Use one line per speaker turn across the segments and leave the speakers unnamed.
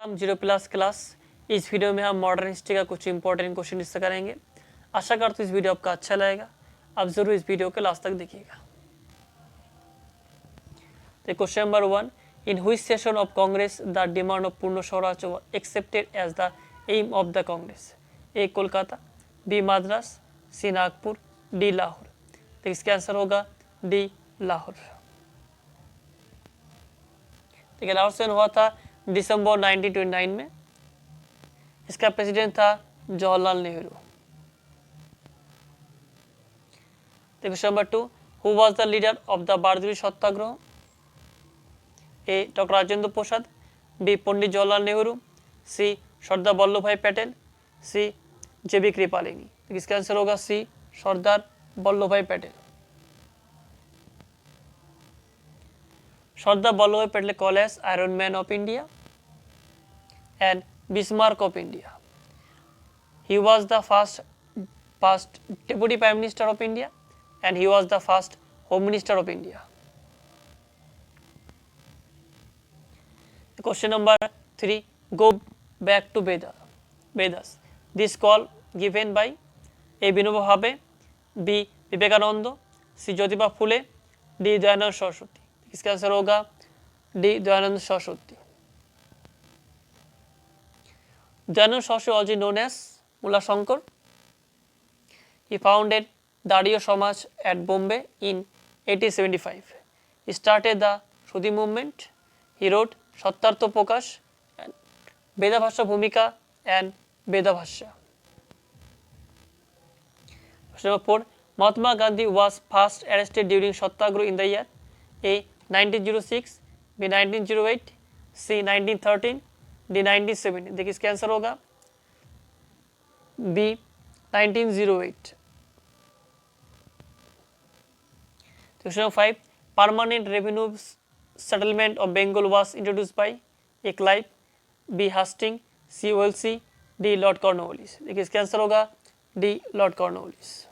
हम 0+ क्लास। इस वीडियो में हम मॉडर्न हिस्ट्री का कुछ इंपॉर्टेंट क्वेश्चन डिस्कस करेंगे। आशा करता हूँ इस वीडियो आपका अच्छा लगेगा। आप जरूर इस वीडियो को लास्ट तक देखिएगा। तो question number 1, in which session of Congress the demand of Purna Swaraj was accepted as the aim of the Congress? A Kolkata, B Madras, C Nagpur, D Lahore. तो इसका आंसर होगा डी लाहौर। ठीक है, लाहौर से हुआ था दिसंबर 1929 में। इसका प्रेसिडेंट था Jawaharlal Nehru. Question number 2, who was the leader of the Bardoli Satyagraha? A doctor Rajendra Prasad, B Pandit Jawaharlal Nehru, C Sardar Vallabh Bhai Patel, सी जेबी कृपलानी। इसका आंसर होगा सी Sardar Vallabh Bhai Patel. Sardar Vallabh Bhai Patel called as iron man of India and Bismarck of India. He was the first Deputy Prime Minister of India and he was the first Home Minister of India. Question number 3, go back to Vedas. This call given by A. Vinoba Bhave, B. Vivekananda, C. Jyotiba Phule, D. Dayanand Saraswati. इसका answer होगा D Dayanand Saraswati. Dayanand Saraswati, also known as Mullah Shankar. He founded the Arya Samaj at Bombay in 1875. He started the Shuddhi movement. He wrote Sattartha Prakash, Veda Bhashya Bhumika and Veda Bhashya. Question number 4, Mahatma Gandhi was first arrested during Satyagraha in the year A. 1906, B. 1908, C. 1913, D 1970। देखिए इसका answer होगा B 1908। Question number 5, permanent revenue settlement of Bengal was introduced by A Clive, B Hastings, C Wellesley, D Lord Cornwallis. देखिए इसका answer होगा D Lord Cornwallis.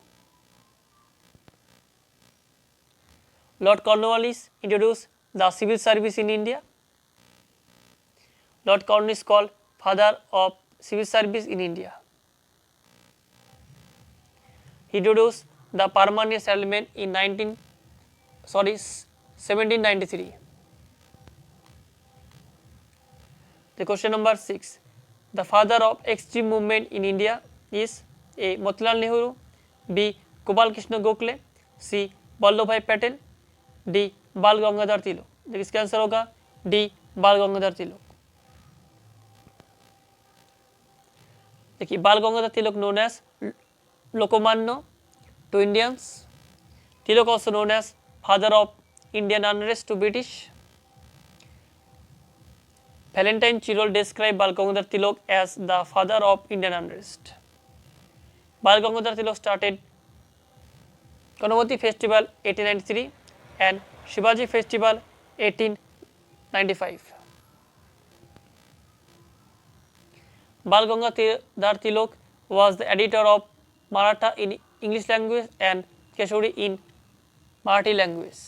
Lord Cornwallis introduced the civil service in India. Lord Cornwallis is called father of civil service in India. He introduced the permanent settlement in 1793. The question number 6, the father of extreme movement in India is A. Motilal Nehru, B. Gopal Krishna Gokhale, C. Vallabh Bhai Patel, D. Bal Gangadhar Tilak। देखिए इसका answer होगा D बाल गंगाधर तिलक। देखिए बाल Gangadhar Tilak known as Lokmanya to Indians. Tilak also known as father of Indian unrest to British. Valentine Chirol described Bal Gangadhar Tilak as the father of Indian unrest. Bal Gangadhar Tilak started Ganpati Festival 1893 and Shivaji Festival 1895. Bal Gangadhar Tilak was the editor of Maratha in English language and Keshwari in Marathi language.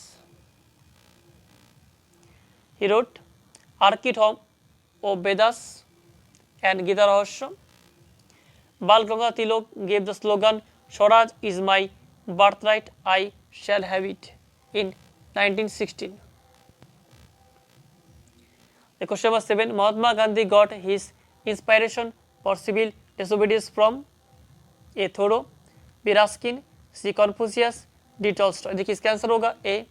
He wrote Archithom of Vedas and Gita Rahasya. Bal Gangadhar Tilak gave the slogan Swaraj is my birthright, I shall have it in 1916. The question number 7, Mahatma Gandhi got his inspiration for civil disobedience from A. Thoreau, B. Ruskin, C. Confucius, D. Tolstoy। देखिए इसका answer होगा ए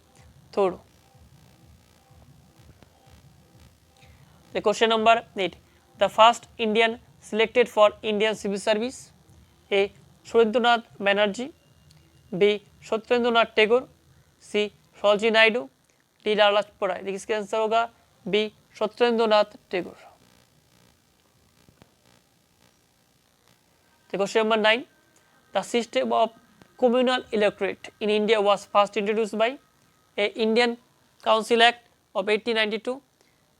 थोरो। The question number 8, the first Indian selected for Indian civil service, A. Surendranath Banerjee, B. Satyendranath Tagore, C. Sarojini Naidu, D. Lala Lajpat Rai। देखिए इसका answer होगा B Satyendranath Tagore. Question number 9, the system of communal electorate in India was first introduced by A. Indian Council Act of 1892,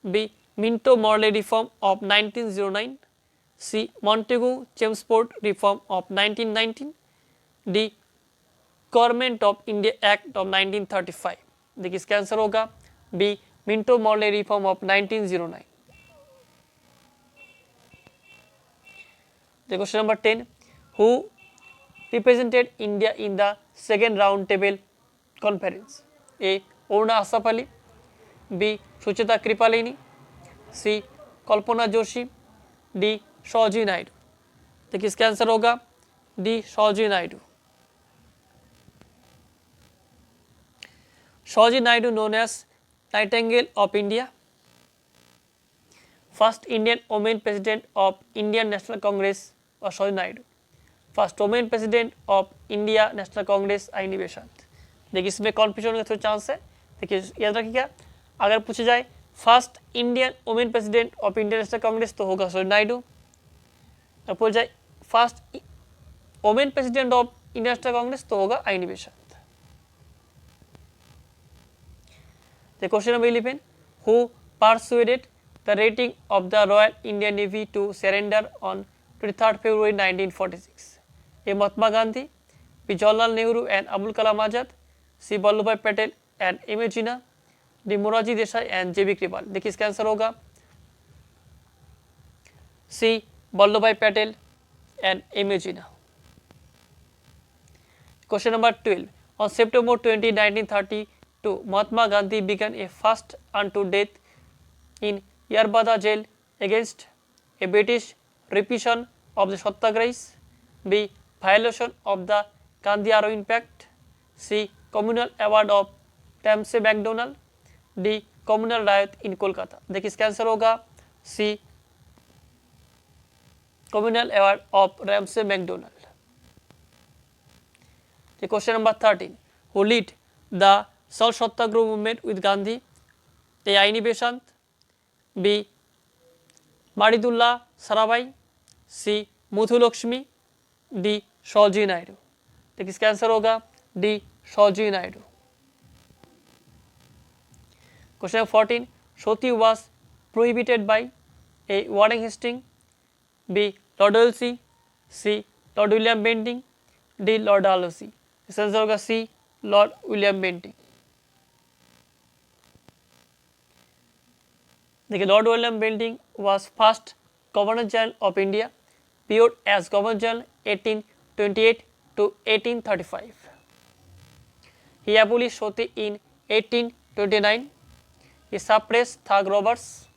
B. Minto-Morley Reform of 1909, C. Montagu-Chelmsford Reform of 1919, D. Government of India Act of 1935। देखिए इसका answer होगा B Minto Morley reform of 1909। The question number 10. Who represented India in the second round table conference? A. Orna Asaf Ali, B. Sucheta Kripalini, C. Kalpana Joshi, D. Sarojini Naidu. तो किसका answer होगा D Sarojini Naidu. Sarojini Naidu, known as Nightingale of India, first Indian woman president of Indian National Congress was Sarojini Naidu. First woman president of India National Congress आईनी बेशांत. देखिए इसमें confusion का थोड़ा chance है. देखिए याद रखिएगा अगर पूछा जाए first Indian women president of Indian national Congress तो होगा Sarojini Naidu. अगर पूछा जाए first women president of Indian national Congress तो होगा आईनी बेशांत. The question number 11. Who persuaded the rating of the Royal Indian Navy to surrender on 23rd February 1946? A. Mahatma Gandhi, B. Jawaharlal Nehru and Abdul Kalam Azad, C. Vallabhbhai Patel and M. A. Jinnah, D. Morarji Desai and J. B. Kripal. देखिए इसका answer होगा C. Vallabhbhai Patel and M. A. Jinnah. Question number 12. On September 20, 1932, Mahatma Gandhi began a fast unto death in Yarbada jail against a British repression of the Satyagrahis, B. Violation of the Gandhi Arrow Pact, C. Communal award of Ramsay MacDonald, D. Communal riot in Kolkata. देखिए इसका answer होगा C. Communal award of Ramsay MacDonald. The question number 13. Who led the Salt Satyagraha movement with Gandhi? A. Aini Besant, B. Maridullah Sarabhai, C. Muthu Lakshmi, D. Sarojini Naidu. तो किसका answer होगा D. Sarojini Naidu. Question number 14. Sati was prohibited by A. Warren Hastings, B. Lord Wellesley, C. Lord William Bentinck, D. Lord Dalhousie. इसका answer होगा C. Lord William Bentinck. देखिए Lord William Bentinck was first Governor General of India, period as Governor General 1828 to 1835. He abolished Sati in 1829. He suppressed thug robbers.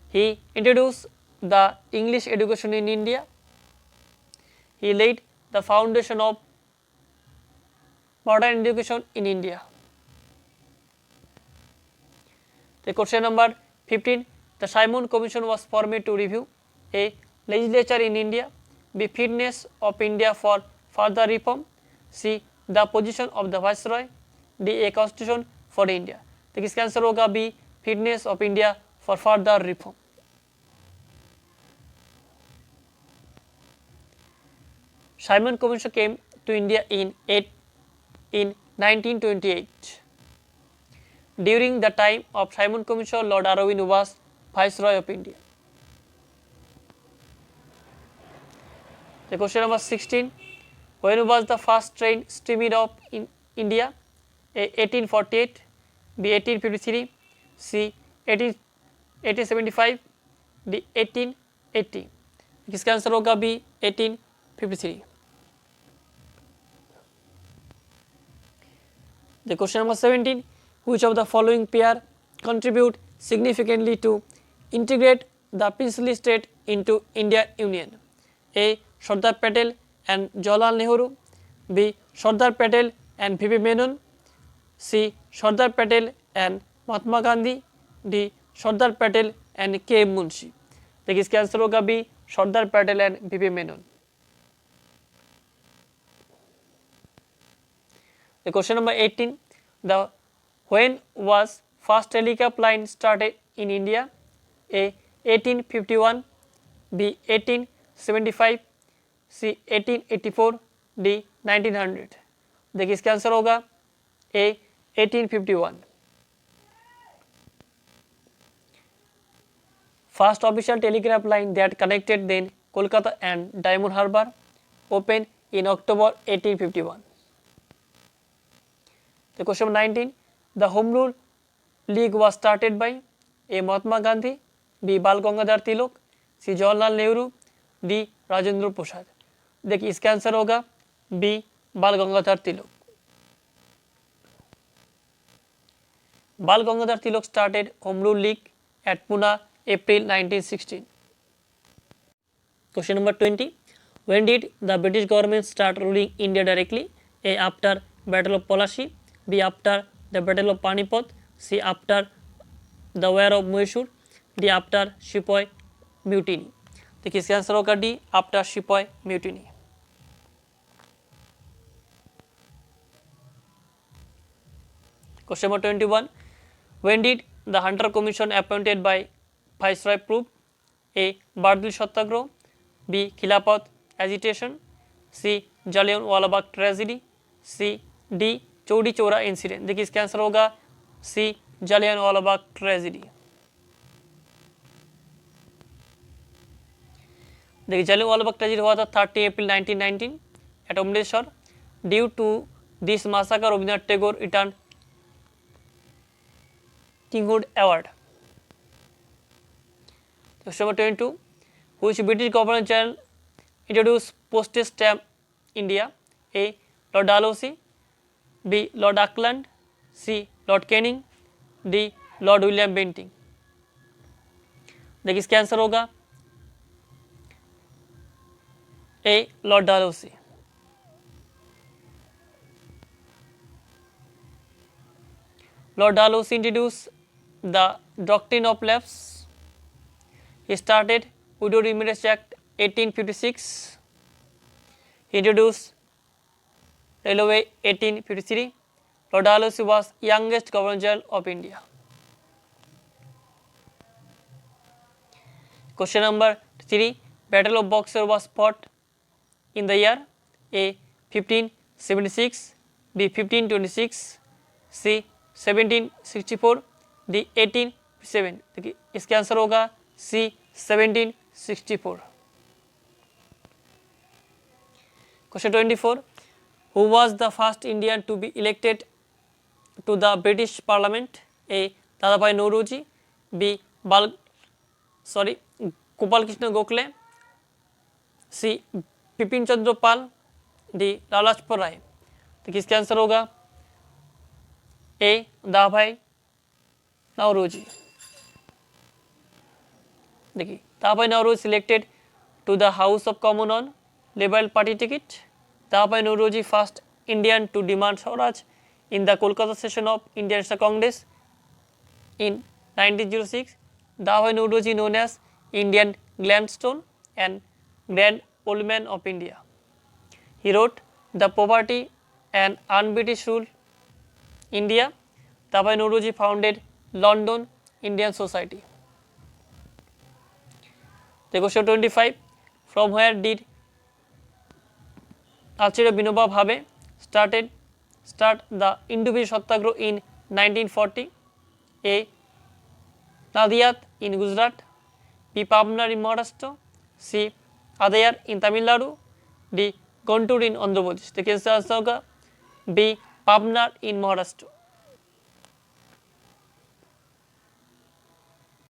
He introduced the English education in India. He laid the foundation of modern education in India. The question number 15. The Simon Commission was formed to review A. Legislature in India, B. Fitness of India for further reform, C. The position of the Viceroy, D. A Constitution for India. तो किसका answer होगा B. Fitness of India for further reform. Simon Commission came to India in 1928. During the time of Simon Commission, Lord Arvind was Viceroy of India. The question number 16. When was the first train steamed off in India? A. 1848, B. 1853, C. 1875, D. 1880. किसका answer होगा B. 1853. The question number 17. Which of the following pair contribute significantly to integrate the princely state into Indian Union? A. Sardar Patel and Jawaharlal Nehru, B. Sardar Patel and V.P. Menon, C. Sardar Patel and Mahatma Gandhi, D. Sardar Patel and K. M. Munshi. देखिए इसका answer होगा B. Sardar Patel and V.P. Menon. The question number 18. When was first telecap line started in India? A. 1851, B. 1875, C. 1884, D. 1900. देखिए इसका answer होगा A. 1851. First official telegraph line that connected then Kolkata and Diamond Harbour opened in October 1851. The question number 19. The Home Rule League was started by A. Mahatma Gandhi, B. Bal Gangadhar Tilak, C Jawaharlal Nehru, D Rajendra Prasad. देखिए इसका answer होगा B बाल Gangadhar Tilak. Bal Gangadhar Tilak started Home Rule League at Pune, April 1916. Question number 20. When did the British government start ruling India directly? A. After Battle of Palashi, B. After the Battle of Panipat, C. After the War of Mysore, D. After Sepoy Mutiny. देखिए इसका answer होगा D after sepoy mutiny. Question number 21. When did the Hunter Commission appointed by Viceroy prove? A. Bardil Satyagraha, B. Khilafat agitation, C. Jallianwala Bagh tragedy, C. D. Chaudi Chora incident। देखिए इसका answer होगा C. Jallianwala Bagh tragedy। देखिए Jallianwala Bagh tragedy हुआ था 30 अप्रैल 1919 at Amritsar। Due to this massacre, Rabindranath Tagore returned Kinghood Award। Question number 22. Which British Governor General introduced postage stamp India? A. Lord Dalhousie, B. Lord Auckland, C. Lord Canning, D. Lord William Bentinck। देखिए इसका answer होगा A. Lord Dalhousie। Lord Dalhousie introduced the doctrine of lapse. He started Widow Remarriage Act 1856. He introduced Railway 1853. Lord Dalhousie was youngest Governor General of India। Question number 3. Battle of Boxer was fought in the year A. 1576, B. 1526, C. 1764, D. 1857। देखिए इसका answer होगा C. 1764। Question 24. Who was the first Indian to be elected to the British Parliament? A. Dadabhai Naoroji, B. Gopal Krishna Gokhale, C. Bipin Chandra Pal, D. Lala Lajpat Rai। तो किसका answer होगा A. दाभाई Naoroji. देखिए दाभाई Naoroji selected to the House of Commons on Liberal Party ticket। दाभाई Naoroji first Indian to demand Swaraj in the Kolkata session of Indian National Congress in 1906। दाभाई Naoroji known as Indian Gladstone and Grand Old Man of India। He wrote The Poverty and Un-British Rule India। दाभाई Naoroji founded London Indian Society। Question 25. From where did Acharya Vinoba Bhave start the Hindu Satyagraha in 1940? A. Nadiyat in Gujarat, B. Pabnar in Maharashtra, C. Adayar in Tamil Nadu, D. Guntur in Andhra Pradesh। देखिए इसका answer होगा B. Pabnar in Maharashtra।